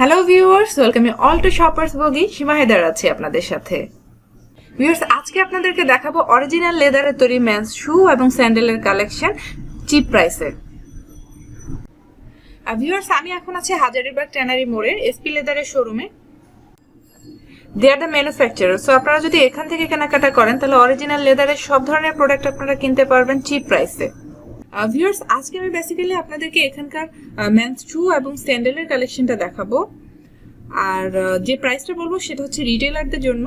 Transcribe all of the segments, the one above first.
Hello viewers, welcome you all to shoppers bogie. Seema Haider আছি আপনাদের সাথে। ভিউয়ার্স, আজকে আপনাদেরকে দেখাবো অরিজিনাল লেদারের তৈরি মেন্স শু এবং স্যান্ডেলের কালেকশন চিপ প্রাইসে। ভিউয়ার্স, আমি এখন আছি হাজারিবাগ ট্যানারি মোড়ের এসপি লেদারের শোরুমে। দে আর দ্য ম্যানুফ্যাকচারার। সো আপনারা যদি এখান থেকে কেনাকাটা করেন তাহলে অরিজিনাল লেদারের সব ধরনের প্রোডাক্ট আপনারা কিনতে পারবেন চিপ প্রাইসে। ভিউয়ার্স, আজকে আমি বেসিক্যালি আপনাদেরকে এখানকার মেন্স শু এবং স্যান্ডেলের কালেকশনটা দেখাবো। আর যে প্রাইসটা বলবো সেটা হচ্ছে রিটেলারদের জন্য।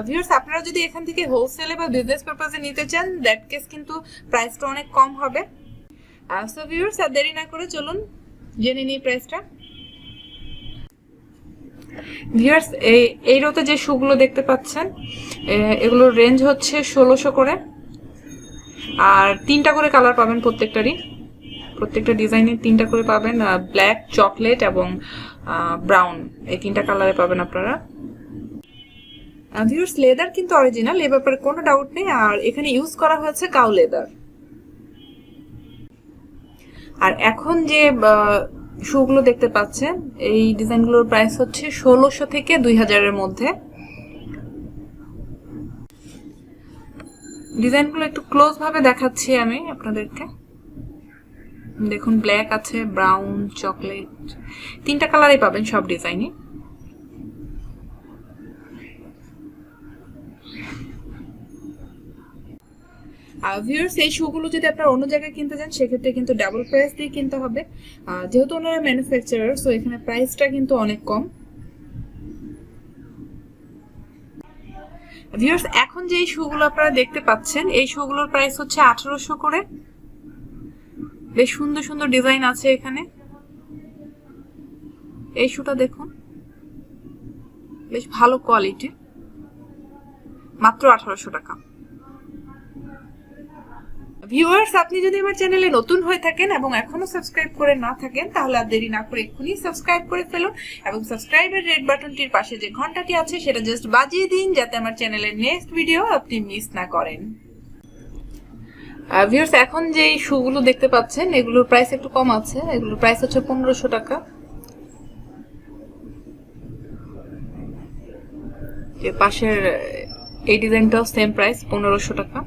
ভিউয়ার্স, আপনারা যদি এখান থেকে হোলসেলে বা বিজনেস পারপাসে নিতে চান, দ্যাট কেস কিন্তু প্রাইসটা অনেক কম হবে। সো ভিউয়ার্স, আর দেরি না করে চলুন জেনে নিই প্রাইসটা। ভিউয়ার্স, এই রোতে যে শুগুলো দেখতে পাচ্ছেন এগুলোর রেঞ্জ হচ্ছে 1600 করে। আর 3টা করে কালার পাবেন প্রত্যেকটা ডিজাইনের 3টা করে পাবেন, ব্ল্যাক, চকলেট এবং ব্রাউন, এই 3টা কালারে পাবেন আপনারা। ভিউয়ার্স, লেদার কিন্তু অরিজিনাল, এ ব্যাপারে কোনো ডাউট নেই। আর এখানে ইউজ করা হয়েছে কাউ লেদার। আর এখন যে শুগুলো দেখতে পাচ্ছেন এই ডিজাইনগুলোর প্রাইস হচ্ছে 1600 থেকে 2000-এর মধ্যে। ডিজাইনগুলো একটু ক্লোজ ভাবে দেখাচ্ছি আমি আপনাদেরকে। দেখুন, ব্ল্যাক আছে, ব্রাউন, চকলেট, 3টা কালারই পাবেন সব ডিজাইনে। আর ভিউয়ার্স, এই শুগুলো যদি আপনারা অন্য জায়গায় কিনতে যান সেক্ষেত্রে কিন্তু ডাবল প্রাইস দিয়ে কিনতে হবে। যেহেতু ওনারা ম্যানুফ্যাকচারার, সো এখানে প্রাইসটা কিন্তু অনেক কম। ভিউয়ার্স, এখন যে এই শুগুলো আপনারা দেখতে পাচ্ছেন এই শুগুলোর প্রাইস হচ্ছে 1800 করে। বেশ সুন্দর সুন্দর ডিজাইন আছে এখানে। এই শুটা দেখুন, বেশ ভালো কোয়ালিটি, মাত্র 1800 টাকা। ভিউয়ার্স, আপনি যদি আমার চ্যানেলে নতুন হয়ে থাকেন এবং এখনো সাবস্ক্রাইব করে না থাকেন তাহলে আর দেরি না করে এক্ষুনি সাবস্ক্রাইব করে ফেলুন এবং সাবস্ক্রাইবের রেড বাটনটির পাশে যে ঘন্টাটি আছে সেটা জাস্ট বাজিয়ে দিন যাতে আমার চ্যানেলের নেক্সট ভিডিও আপনি মিস না করেন। ভিউয়ার্স, এখন যে এই শুগুলো দেখতে পাচ্ছেন এগুলোর প্রাইস একটু কম আছে। এগুলোর প্রাইস হচ্ছে 1500 টাকা। যে পাশের এই ডিজাইনটাও সেম প্রাইস, 1500 টাকা।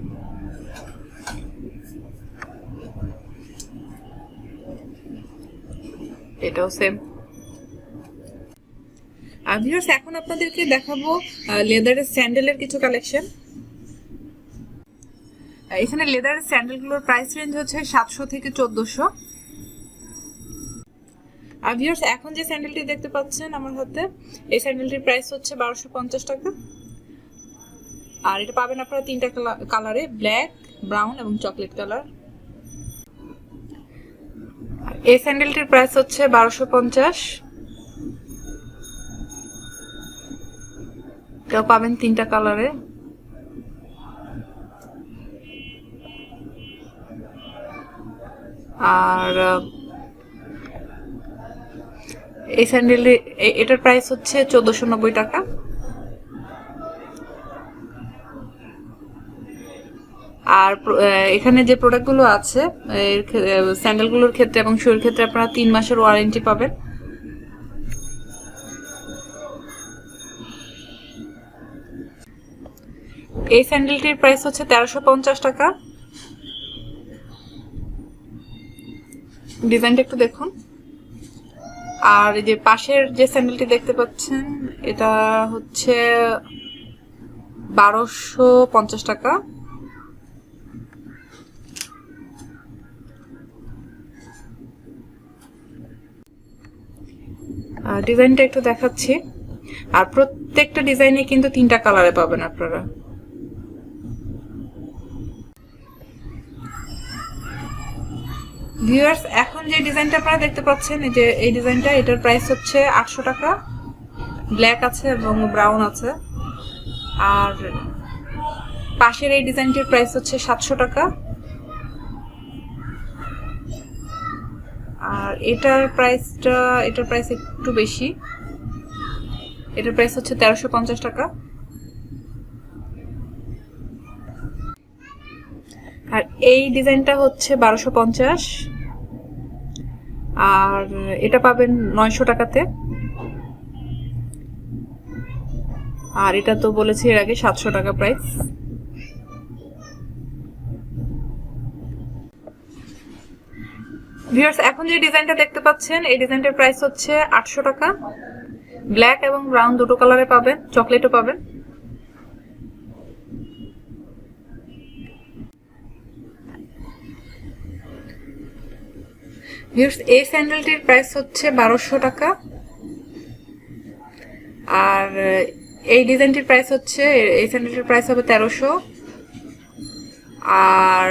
এটাও সেম। আর ভিউয়ার্স, এখন আপনাদেরকে দেখাবো লেদারের স্যান্ডেলের কিছু কালেকশন। এখানে লেদারের স্যান্ডেলগুলোর প্রাইস রেঞ্জ হচ্ছে 700 থেকে 1400। আর ভিউয়ার্স, এখন যে স্যান্ডেলটি দেখতে পাচ্ছেন আমার হাতে, এই স্যান্ডেলটির প্রাইস হচ্ছে 1250 টাকা। আর এটা পাবেন আপনারা 3টা কালারে, ব্ল্যাক, ব্রাউন এবং চকলেট কালার। এই স্যান্ডেলটির প্রাইস হচ্ছে 1250। এটাও পাবেন 3টা কালারে। আর এই স্যান্ডেলটি, এটার প্রাইস হচ্ছে 1490 টাকা। আর এখানে যে প্রোডাক্টগুলো আছে স্যান্ডেলগুলোর ক্ষেত্রে এবং শুর ক্ষেত্রে আপনারা 3 মাসের ওয়ারেন্টি পাবেন। এই স্যান্ডেলটির প্রাইস হচ্ছে 1350 টাকা। ডিজাইনটা একটু দেখুন। আর এই যে পাশের যে স্যান্ডেলটি দেখতে পাচ্ছেন এটা হচ্ছে 1250 টাকা। ডিজাইনটা একটু দেখাচ্ছি। আর প্রত্যেকটা ডিজাইনে কিন্তু 3টা কালারে পাবেন আপনারা। ভিউয়ার্স, এখন যে ডিজাইনটা আপনারা দেখতে পাচ্ছেন এই ডিজাইনটা, এটার প্রাইস হচ্ছে 800 টাকা। ব্ল্যাক আছে এবং ব্রাউন আছে। আর পাশের এই ডিজাইনটির প্রাইস হচ্ছে 700 টাকা। আর এটার প্রাইস একটু বেশি, এটার প্রাইস হচ্ছে 1350 টাকা। আর এই ডিজাইনটা হচ্ছে 1250। আর এটা পাবেন 900 টাকাতে। আর এটা তো বলেছি এর আগে 700 টাকা প্রাইস। ভিউয়ার্স, এখন যে ডিজাইনটা দেখতে পাচ্ছেন এই ডিজাইনটার প্রাইস হচ্ছে 800 টাকা। ব্ল্যাক এবং ব্রাউন দুটো কালারে পাবেন, চকলেটও পাবেন। ভিউয়ার্স, এই স্যান্ডেলটির প্রাইস হচ্ছে 1200 টাকা। আর এই ডিজাইনটির প্রাইস হচ্ছে, এই স্যান্ডেলটির প্রাইস হবে 1300। আর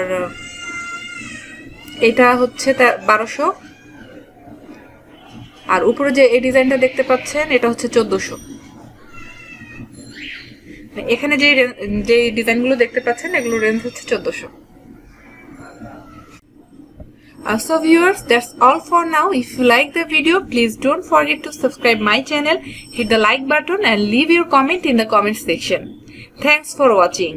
এটা হচ্ছে 1200। আর উপরে যে এই ডিজাইনটা দেখতে পাচ্ছেন এটা হচ্ছে 1400। এখানে যে ডিজাইনগুলো দেখতে পাচ্ছেন এগুলোর রেঞ্জ হচ্ছে 1400। So viewers, that's all for now. If you like the video, please don't forget to subscribe my channel, hit the like button and leave your comment in the comment section. Thanks for watching.